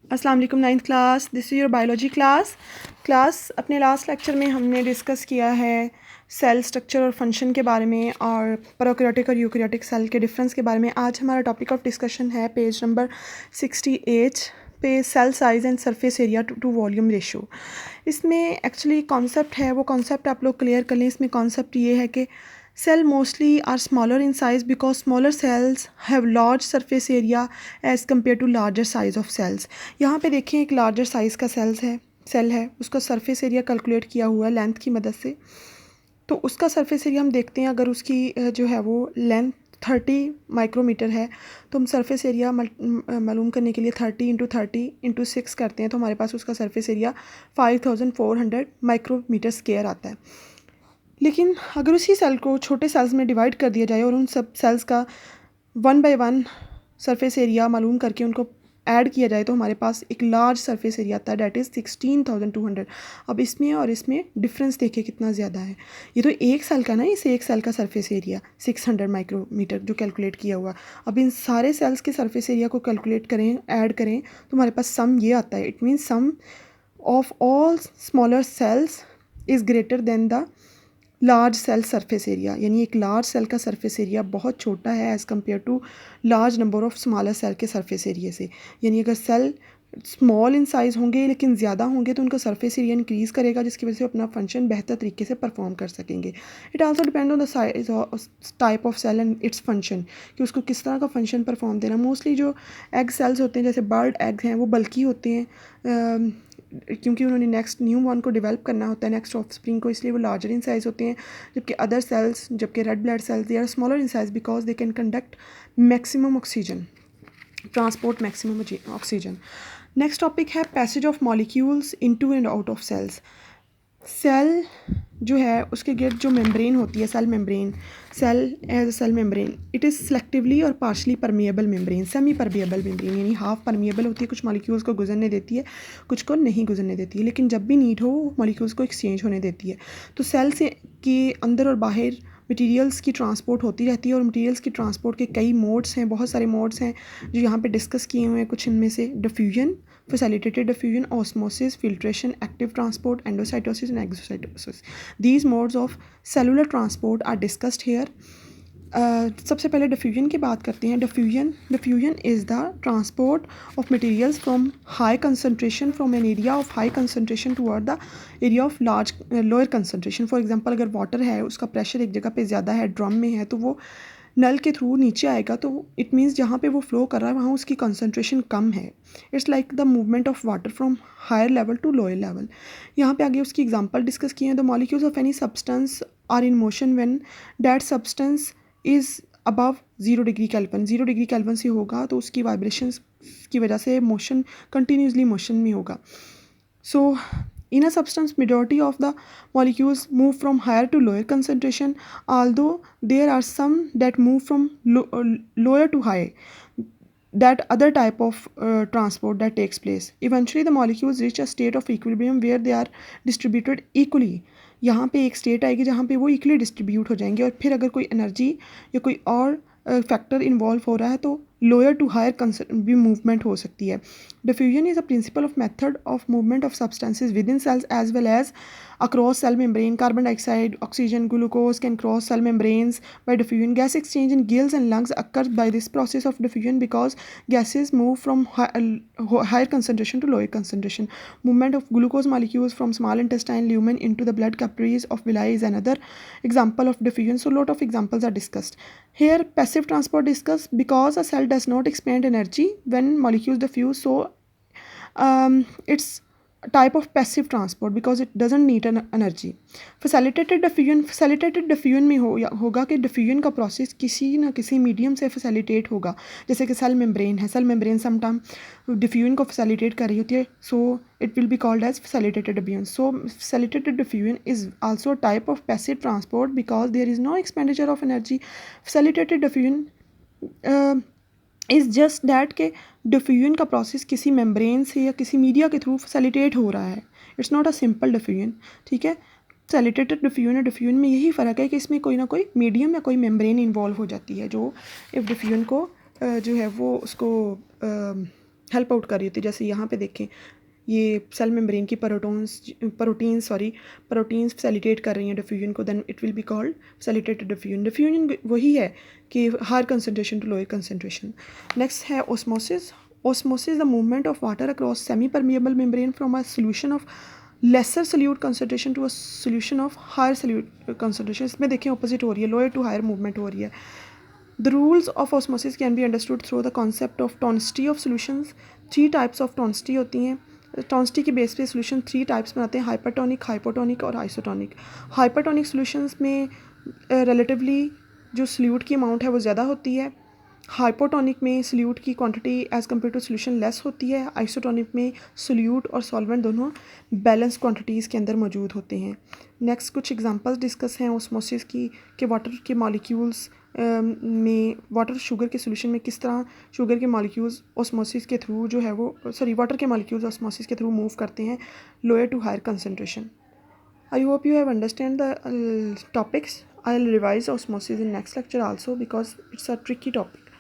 अस्सलाम वालेकुम ninth class, this is your biology class. अपने लास्ट लेक्चर में हमने डिस्कस किया है सेल स्ट्रक्चर और फंक्शन के बारे में और प्रोकैरियोटिक और यूकैरियोटिक सेल के डिफरेंस के बारे में। आज हमारा टॉपिक ऑफ डिस्कशन है पेज नंबर 68 पे cell size and surface area to volume ratio. इसमें एक्चुअली कॉन्सेप्ट है, वो कॉन्सेप्ट आप लोग क्लियर कर लें। इसमें कॉन्सेप्ट ये है कि cell mostly are smaller in size because smaller cells have large surface area as compared to larger size of cells। यहाँ पे देखें एक larger size का सेल है, उसका सरफेस एरिया कैलकुलेट किया हुआ है लेंथ की मदद से। तो उसका सरफेस एरिया हम देखते हैं, अगर उसकी जो है वो लेंथ 30 माइक्रोमीटर है तो हम सरफेस एरिया मालूम करने के लिए 30 × 6 करते हैं, तो हमारे पास उसका सरफेस एरिया 5400 माइक्रोमीटर स्क्वायर आता है। लेकिन अगर उसी सेल को छोटे सेल्स में डिवाइड कर दिया जाए और उन सब सेल्स का 1 बाय 1 सरफेस एरिया मालूम करके उनको ऐड किया जाए तो हमारे पास एक लार्ज सरफेस एरिया आता है, डैट इज़ 16,200। अब इसमें और इसमें डिफरेंस देखिए कितना ज़्यादा है। ये तो एक सेल का ना, इस एक सेल का सरफेस एरिया 600 माइक्रोमीटर जो कैलकुलेट किया हुआ। अब इन सारे सेल्स के सरफेस एरिया को कैलकुलेट करें, ऐड करें तो हमारे पास सम ये आता है। It means sum of all smaller cells is greater than the large cell surface area. यानी एक लार्ज सेल का सरफेस एरिया बहुत छोटा है as compare to large number of smaller cell के सरफेस एरिया से। यानी अगर सेल स्मॉल इन साइज़ होंगे लेकिन ज़्यादा होंगे तो उनका सरफेस एरिया इंक्रीज़ करेगा, जिसकी वजह से अपना फंक्शन बेहतर तरीके से परफॉर्म कर सकेंगे। It also depend on the size type of cell and its function, कि उसको किस तरह का फंक्शन परफॉर्म देना। मोस्टली जो एग सेल्स होते हैं, जैसे बर्ड एग हैं, वो बल्की होते हैं क्योंकि उन्होंने नेक्स्ट न्यू वन को डेवलप करना होता है, नेक्स्ट ऑफ स्प्रिंग को, इसलिए वो लार्जर इन साइज़ होते हैं। जबकि अदर सेल्स, जबकि red blood cells, they are smaller in size because they can conduct maximum oxygen, transport maximum oxygen. Next topic है passage of molecules into and out of cells. Cell जो है उसके गिर्द जो मेम्ब्रेन होती है, cell membrane, cell as a cell membrane, it is selectively और partially permeable membrane, semi permeable membrane, यानी हाफ परमिएबल होती है, कुछ मॉलिक्यूल्स को गुजरने देती है, कुछ को नहीं गुजरने देती है, लेकिन जब भी नीड हो मॉलिक्यूल्स को एक्सचेंज होने देती है। तो सेल से के अंदर और बाहर मटेरियल्स की ट्रांसपोर्ट होती रहती है, और मटेरियल्स की ट्रांसपोर्ट के कई मोड्स हैं, बहुत सारे मोड्स हैं जो यहाँ पे डिस्कस किए हुए हैं। कुछ इनमें से diffusion, facilitated diffusion, osmosis, filtration, active transport, endocytosis and exocytosis. These modes of cellular transport are discussed here. सबसे पहले डिफ्यूजन की बात करते हैं। Diffusion is the transport of materials from high concentration from an area of high concentration toward the area of large lower concentration. For example, अगर water है, उसका pressure एक जगह पे ज़्यादा है, ड्रम में है, तो वो नल के थ्रू नीचे आएगा, तो इट मीन्स जहाँ पे वो फ्लो कर रहा है वहाँ उसकी कंसनट्रेशन कम है। It's like the movement of water from higher level to lower level. यहाँ पे आगे उसकी एग्जांपल डिस्कस किए हैं। The molecules of any substance are in motion when that substance is above 0 degree Kelvin. 0 degree Kelvin से होगा तो उसकी वाइब्रेशंस की वजह से मोशन कंटिन्यूसली मोशन में होगा। सो in a substance, majority of the molecules move from higher to lower concentration, although there are some that move from lower to high. That other type of transport that takes place. Eventually the molecules reach a state of equilibrium where they are distributed equally. यहाँ पे एक state आएगी जहाँ पे वो equally distribute हो जाएंगे, और फिर अगर कोई एनर्जी या कोई और फैक्टर इन्वॉल्व हो रहा है तो लोअर टू हायर भी मूवमेंट हो सकती है। Diffusion is a principle of method of movement of substances within cells as well as across cell membrane. Carbon dioxide, oxygen, glucose can cross cell membranes by diffusion. Gas exchange in gills and lungs occurs by this process of diffusion because gases move from higher concentration to lower concentration. Movement of glucose molecules from small intestine lumen into the blood capillaries of villi is another example of diffusion. So lot of examples are discussed here. Passive transport discussed because a cell does not expend energy when molecules diffuse, so it's type of passive transport because it doesn't need an energy. facilitated diffusion में होगा कि diffusion का process किसी ना किसी medium से facilitate होगा। जैसे कि सेल मेम्ब्रेन है, सेल मेम्ब्रेन समटाइम डिफ्यूजन को फैसिलिटेट कर रही होती है, so it will be called as facilitated diffusion. So facilitated diffusion is also type of passive transport because there is no expenditure of energy. Facilitated diffusion is just that के diffusion का process किसी membrane से या किसी media के through facilitate हो रहा है। It's not a simple diffusion, ठीक है। फैसिलिटेटेड डिफ्यूजन और डिफ्यूजन में यही फ़र्क है कि इसमें कोई ना कोई मीडियम या कोई मेम्ब्रेन इन्वॉल्व हो जाती है, जो इफ डिफ्यूजन को जो है वो उसको हेल्प आउट कर रही होती है। जैसे यहाँ पे देखें, ये सेल मेम्ब्रेन की प्रोटीन्स फैसिलिटेट कर रही हैं डिफ्यूजन को, then it will be called facilitated diffusion. Diffusion वही है कि higher concentration to lower concentration. Next है osmosis. Osmosis the movement of water across semi permeable membrane from a solution of lesser solute concentration to a solution of higher solute concentration. इसमें देखें opposite हो रही है, lower to higher movement हो रही है। The rules of osmosis can be understood through the concept of tonicity of solutions. 3 types of tonicity होती हैं। टॉन्सिटी के बेस पे सोल्यूशन 3 टाइप्स बनाते हैं, हाइपरटोनिक, हाइपोटोनिक और आइसोटोनिक। हाइपरटोनिक सोल्यूशंस में रिलेटिवली जो सल्यूट की अमाउंट है वो ज़्यादा होती है। हाइपोटोनिक में सल्यूट की quantity as compare to solution less होती है। आइसोटोनिक में सल्यूट और सॉल्वेंट दोनों बैलेंस क्वांटिटीज़ के अंदर मौजूद होते हैं। नेक्स्ट कुछ एग्जांपल्स डिस्कस हैं ओस्मोसिस की, कि वाटर के मॉलिक्यूल्स में वाटर शुगर के सोल्यूशन में किस तरह शुगर के मॉलिक्यूल्स ओस्मोसिस के थ्रू जो है वो वाटर के मॉलिक्यूल्स ओस्मोसिस के थ्रू मूव करते हैं lower to higher concentration. I hope you have understand the topics. I'll revise osmosis in next lecture also because it's a tricky topic.